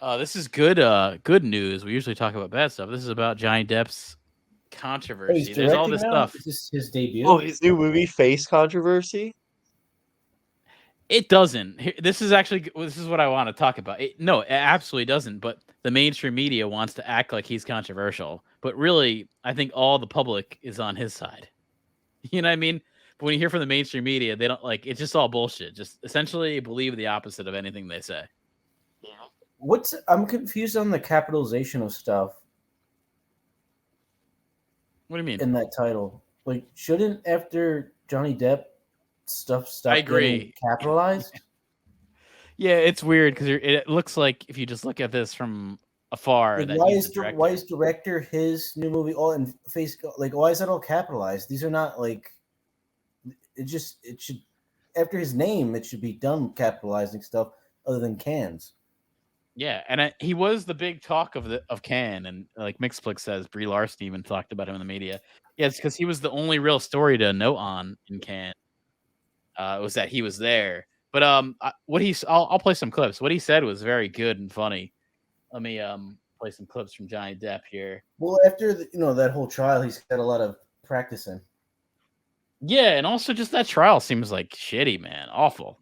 This is good. Good news. We usually talk about bad stuff. This is about Johnny Depp's Oh, he's controversy. There's all directing this now. stuff. Is this his Oh, debut? his new movie Face Controversy. It doesn't. This is actually this is what I want to talk about. No, it absolutely doesn't. But the mainstream media wants to act like he's controversial. But really, I think all the public is on his side. You know what I mean? But when you hear from the mainstream media, they don't like it's just all bullshit. Just essentially believe the opposite of anything they say. I'm confused on the capitalization of stuff What do you mean? in that title. Like, shouldn't after Johnny Depp stuff I stop getting agree. capitalized? Yeah, it's weird because it looks like if you just look at this from afar Like, that he's the director. why is director his new movie all in face? Like, why is that all capitalized? These are not like it should after his name it should be done capitalizing stuff other than cans. Yeah, and he was the big talk of Cannes, and like Mixplex says, Brie Larson even talked about him in the media. Yeah, it's because he was the only real story to note on in Cannes. Was that he was there? But I'll play some clips. What he said was very good and funny. Let me play some clips from Johnny Depp here. Well, after that whole trial, he's got a lot of practicing. Yeah, and also just that trial seems like shitty, man, awful.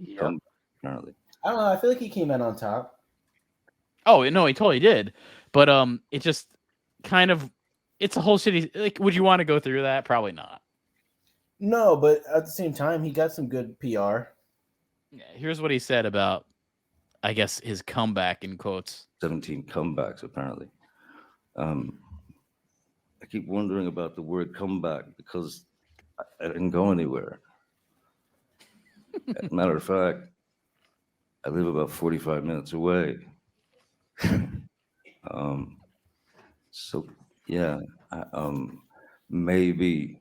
Apparently. I don't know. I feel like he came out on top. Oh no, he totally did. But it just kind of it's a whole shitty. Like, would you want to go through that? Probably not. No, but at the same time, he got some good PR. Yeah, here's what he said about, I guess, his comeback in quotes. 17 comebacks, apparently. I keep wondering about the word comeback because I didn't go anywhere. As a matter of fact, I live about 45 minutes away. So, yeah, maybe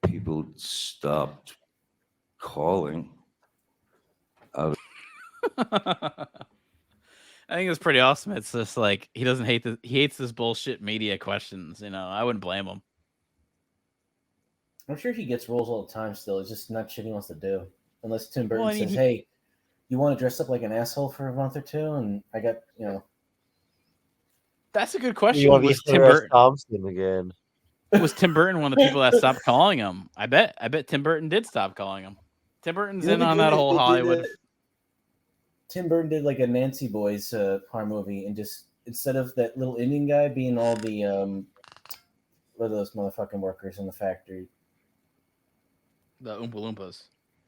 people stopped calling. I think it's pretty awesome. It's just like he doesn't hate he hates this bullshit media questions. You know, I wouldn't blame him. I'm sure he gets roles all the time still. It's just not shit he wants to do. Unless Tim Burton Well, I mean, says, hey, you want to dress up like an asshole for a month or two? And I got, That's a good question. You want to be Was Tim Sarah Burton Thompson again? was Tim Burton one of the people that stopped calling him? I bet Tim Burton did stop calling him. Tim Burton's in on that whole Hollywood. Tim Burton did like a Nancy Boys horror movie, and just instead of that little Indian guy being all the what are those motherfucking workers in the factory? The Oompa Loompas.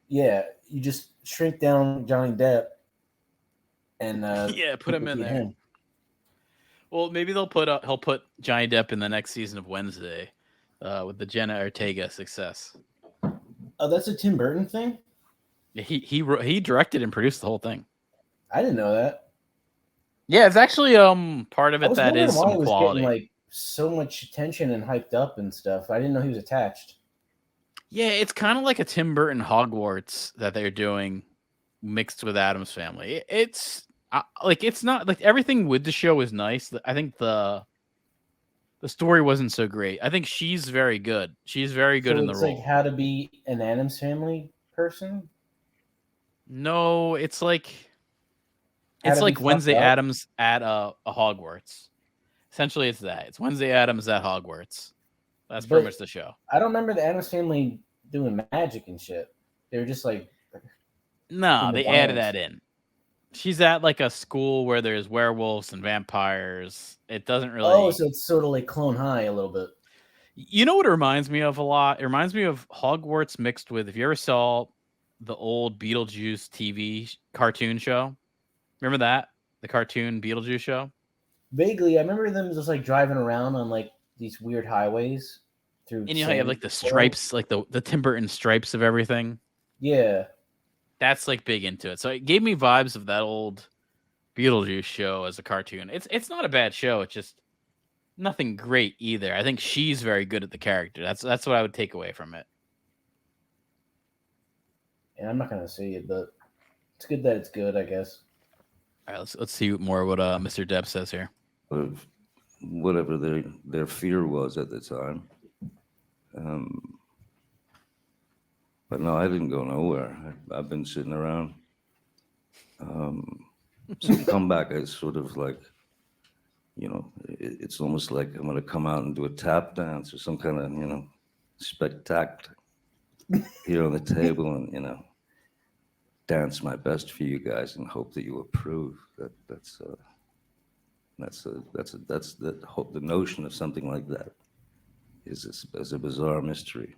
Yeah, you just shrink down Johnny Depp and yeah, put him in there. Well, maybe he'll put Johnny Depp in the next season of Wednesday with the Jenna Ortega success. Oh, that's a Tim Burton thing? Yeah, he directed and produced the whole thing. I didn't know that. Yeah, it's actually part of it that is some was quality. Getting, like so much attention and hyped up and stuff. I didn't know he was attached. Yeah, it's kind of like a Tim Burton Hogwarts that they're doing mixed with Addams Family. It's it's not like everything with the show is nice. I think the story wasn't so great. I think she's very good. She's very good in the role. It's like How to Be an Addams Family person? No, it's like Wednesday Addams at a Hogwarts. Essentially, it's that. It's Wednesday Addams at Hogwarts. That's pretty much the show. I don't remember the Addams Family doing magic and shit. They were just like... No, they added that in. She's at like a school where there's werewolves and vampires. It doesn't really... Oh, so it's sort of like Clone High a little bit. You know what it reminds me of a lot? It reminds me of Hogwarts mixed with... If you ever saw the old Beetlejuice TV cartoon show... Remember that? The cartoon Beetlejuice show? Vaguely. I remember them just like driving around on like these weird highways through. And you know how you have like the stripes, like the Tim Burton stripes of everything? Yeah. That's like big into it. So it gave me vibes of that old Beetlejuice show as a cartoon. It's not a bad show. It's just nothing great either. I think she's very good at the character. That's what I would take away from it. And I'm not going to see it, but it's good that it's good, I guess. All right, let's see more what Mr. Depp says here. Whatever their fear was at the time, But no, I didn't go nowhere. I've been sitting around. So comeback is sort of like, it's almost like I'm going to come out and do a tap dance or some kind of, spectacle here on the table and, dance my best for you guys and hope that you approve. That's the notion of something like that is a bizarre mystery.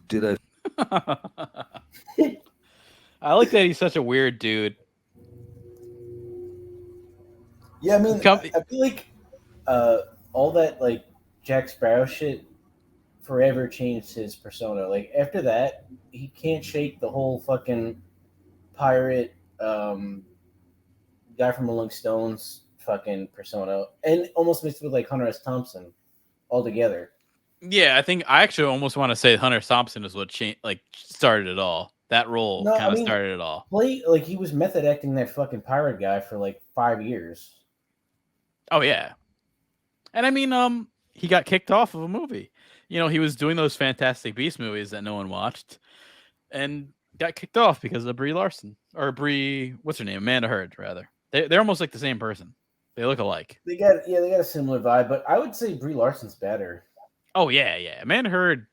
Did I? I like that he's such a weird dude. Yeah, I mean, I feel like all that like Jack Sparrow shit forever changed his persona. Like after that, he can't shake the whole fucking pirate guy from Rolling Stones fucking persona, and almost mixed with like Hunter S. Thompson altogether. Yeah, I actually almost want to say Hunter Thompson is what started it all. That role started it all. He was method acting that fucking pirate guy for like 5 years. Oh yeah, and I mean, he got kicked off of a movie. He was doing those Fantastic Beasts movies that no one watched, and got kicked off because of Brie Larson or Brie. What's her name? Amanda Heard, rather. They're almost like the same person. They look alike. They got a similar vibe, but I would say Brie Larson's better. Oh yeah. Amanda Heard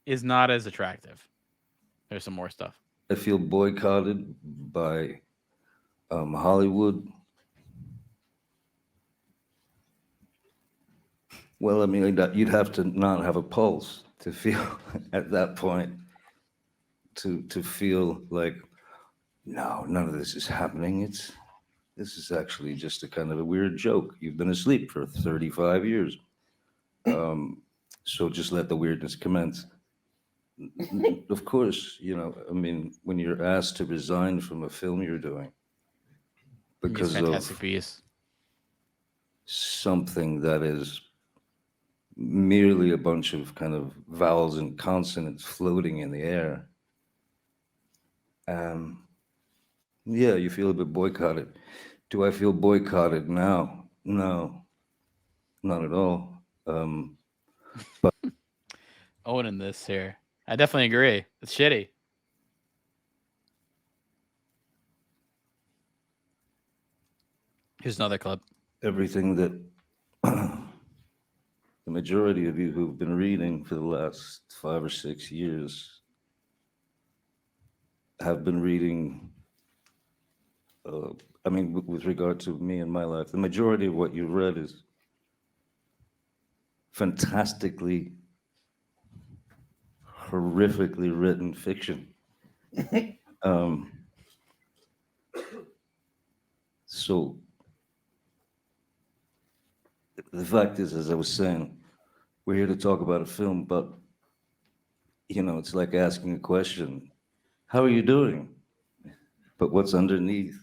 is not as attractive. There's some more stuff. I feel boycotted by Hollywood. Well, I mean, you'd have to not have a pulse to feel at that point to feel like, no, none of this is happening. This is actually just a kind of a weird joke. You've been asleep for 35 years. So just let the weirdness commence. Of course, I mean, when you're asked to resign from a film you're doing because Fantastic of Beasts. something that is merely a bunch of kind of vowels and consonants floating in the air, yeah, you feel a bit boycotted. Do I feel boycotted now? No, not at all. But Owning this here. I definitely agree. It's shitty. Here's another clip. everything that the majority of you who've been reading for the last 5 or 6 years have been reading, I mean, with regard to me and my life, the majority of what you've read is fantastically, horrifically written fiction. So the fact is, as I was saying, we're here to talk about a film, but it's like asking a question. How are you doing? But what's underneath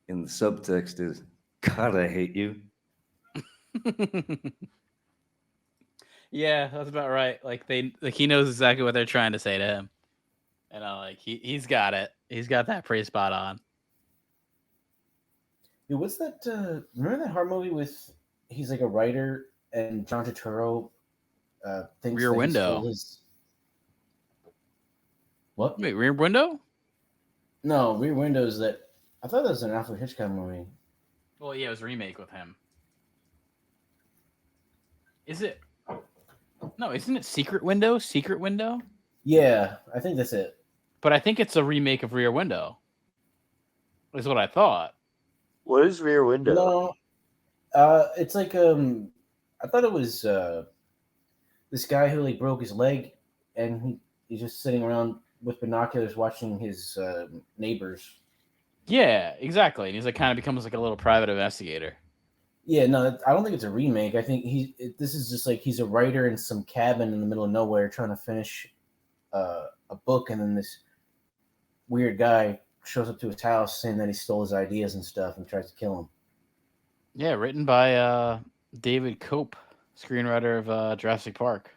in the subtext is, God, I hate you. Yeah, that's about right. He knows exactly what they're trying to say to him. And he's got it. He's got that pretty spot on. Dude, what's that? Remember that horror movie with he's like a writer and John Turturro thinks Rear that he Window. stole his... What? Wait, Rear Window? No, Rear Window is that. I thought that was an Alfred Hitchcock movie. Well, yeah, it was a remake with him. Is it? No, isn't it Secret Window? Secret Window? Yeah, I think that's it. But I think it's a remake of Rear Window. Is what I thought. What is Rear Window? No, it's like I thought it was this guy who like broke his leg and he's just sitting around with binoculars watching his neighbors. Yeah, exactly. And he's kind of becomes like a little private investigator. Yeah, no, I don't think it's a remake. I think this is just like he's a writer in some cabin in the middle of nowhere trying to finish a book, and then this weird guy shows up to his house saying that he stole his ideas and stuff and tries to kill him. Yeah, written by David Cope, screenwriter of Jurassic Park.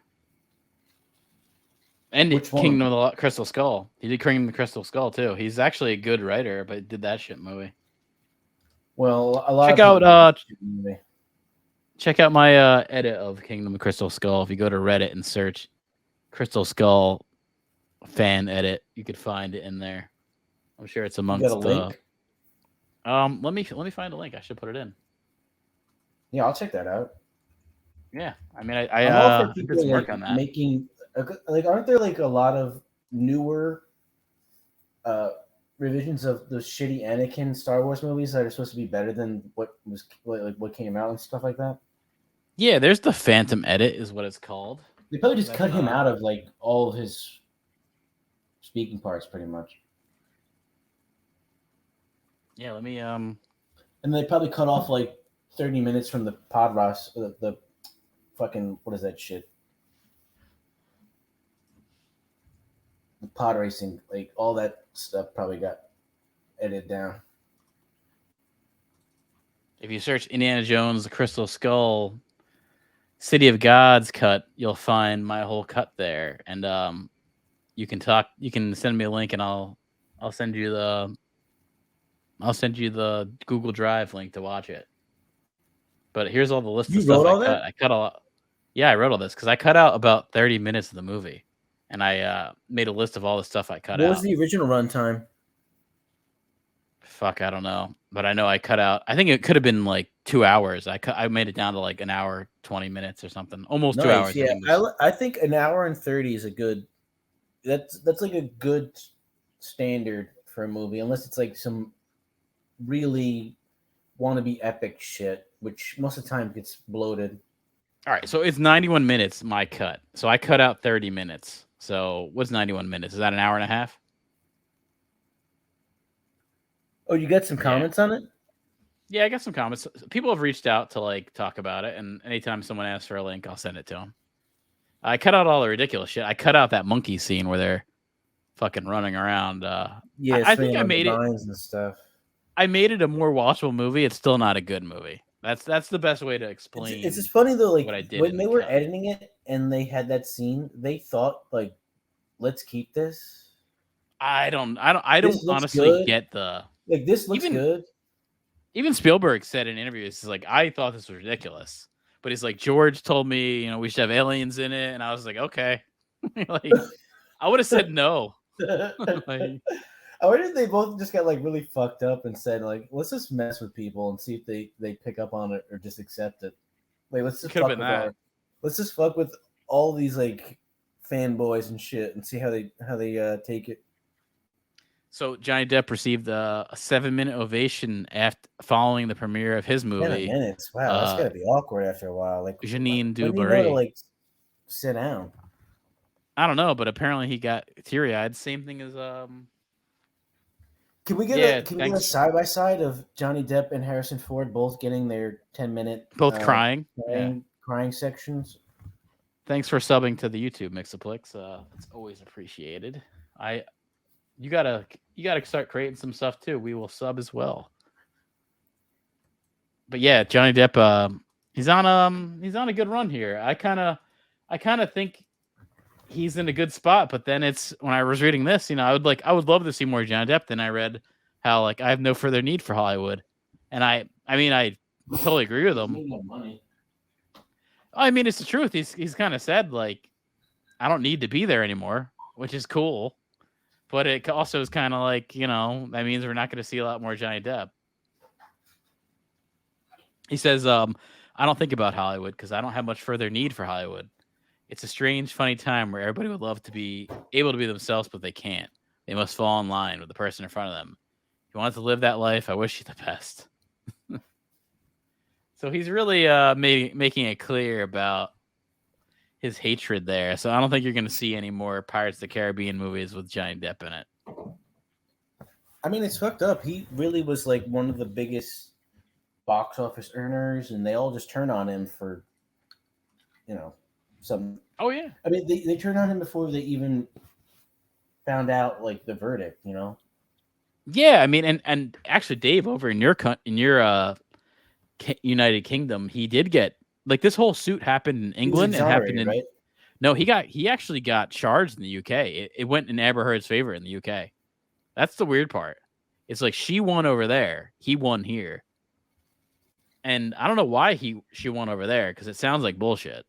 And Which one? Kingdom of the Crystal Skull. He did Kingdom of the Crystal Skull too. He's actually a good writer, but did that shit movie. Well, a lot Check of out people check out my edit of Kingdom of Crystal Skull. If you go to Reddit and search Crystal Skull fan edit. You could find it in there. I'm sure it's You amongst got a link? Let me find a link. I should put it in. Yeah, I'll check that out. Yeah, I mean, I'm all for I did people some work like on that. making like, aren't there like a lot of newer revisions of those shitty Anakin Star Wars movies that are supposed to be better than what came out and stuff like that? Yeah, there's the Phantom edit, is what it's called. They probably just That's, cut him out of like all of his speaking parts, pretty much. Yeah, let me And they probably cut off like 30 minutes from the pod ross, the fucking, what is that shit? The pod racing, like all that stuff probably got edited down. If you search Indiana Jones, the Crystal Skull, City of Gods cut, you'll find my whole cut there. And you can send me a link and I'll send you the Google Drive link to watch it. But here's all the list of stuff I cut. I cut a lot. Yeah, I wrote all this because I cut out about 30 minutes of the movie. And I made a list of all the stuff I cut out. What was the original runtime? Fuck, I don't know. But I know I cut out. I think it could have been like 2 hours. I made it down to like an hour, 20 minutes or something. Almost 2 hours. Yeah, I think an hour and 30 is a good. That's like a good standard for a movie, unless it's like some really wannabe epic shit, which most of the time gets bloated. All right, so it's 91 minutes, my cut. So I cut out 30 minutes. So what's 91 minutes? Is that an hour and a half? Oh, you got some comments on it? Yeah, I got some comments. People have reached out to like talk about it, and anytime someone asks for a link, I'll send it to them. I cut out all the ridiculous shit. I cut out that monkey scene where they're fucking running around. Yeah, I think I made it. And stuff. I made it a more watchable movie. It's still not a good movie. That's the best way to explain. It's just funny though. Like what I did when they were editing it and they had that scene, they thought like, "Let's keep this." I don't honestly get the like. This looks good. Even Spielberg said in interviews, he's like, "I thought this was ridiculous," but he's like, "George told me, we should have aliens in it," and I was like, "Okay." Like, I would have said no. Like, I wonder if they both just got like really fucked up and said like, let's just mess with people and see if they pick up on it or just accept it. Like, let's just fuck with all these like fanboys and shit and see how they take it. So Johnny Depp received a 7-minute ovation following the premiere of his movie. 7 minutes. Wow, that's gotta be awkward after a while. Like Janine Dubarry. You know to, like sit down. I don't know, but apparently he got teary-eyed. Same thing as Can we get a side by side of Johnny Depp and Harrison Ford both getting their 10-minute both crying sections? Thanks for subbing to the YouTube Mixaplex. It's always appreciated. You gotta start creating some stuff too. We will sub as well. But yeah, Johnny Depp, he's on a good run here. I kind of think he's in a good spot, but then it's when I was reading this, I would love to see more Johnny Depp. Then I read how like I have no further need for Hollywood, and I totally agree with him. I mean, it's the truth. He's kind of said like I don't need to be there anymore, which is cool, but it also is kind of like that means we're not going to see a lot more Johnny Depp. He says, I don't think about Hollywood because I don't have much further need for Hollywood. It's a strange, funny time where everybody would love to be able to be themselves, but they can't. They must fall in line with the person in front of them. If you want to live that life, I wish you the best. So he's really making it clear about his hatred there. So I don't think you're going to see any more Pirates of the Caribbean movies with Johnny Depp in it. I mean, it's fucked up. He really was like one of the biggest box office earners, and they all just turn on him for, some. Oh yeah. I mean, they turned on him before they even found out like the verdict. Yeah, I mean, and actually, Dave, over in your United Kingdom, he did get like this whole suit happened in England and happened in. Right? No, he actually got charged in the UK. It went in Amber Heard's favor in the UK. That's the weird part. It's like she won over there, he won here, and I don't know why she won over there because it sounds like bullshit.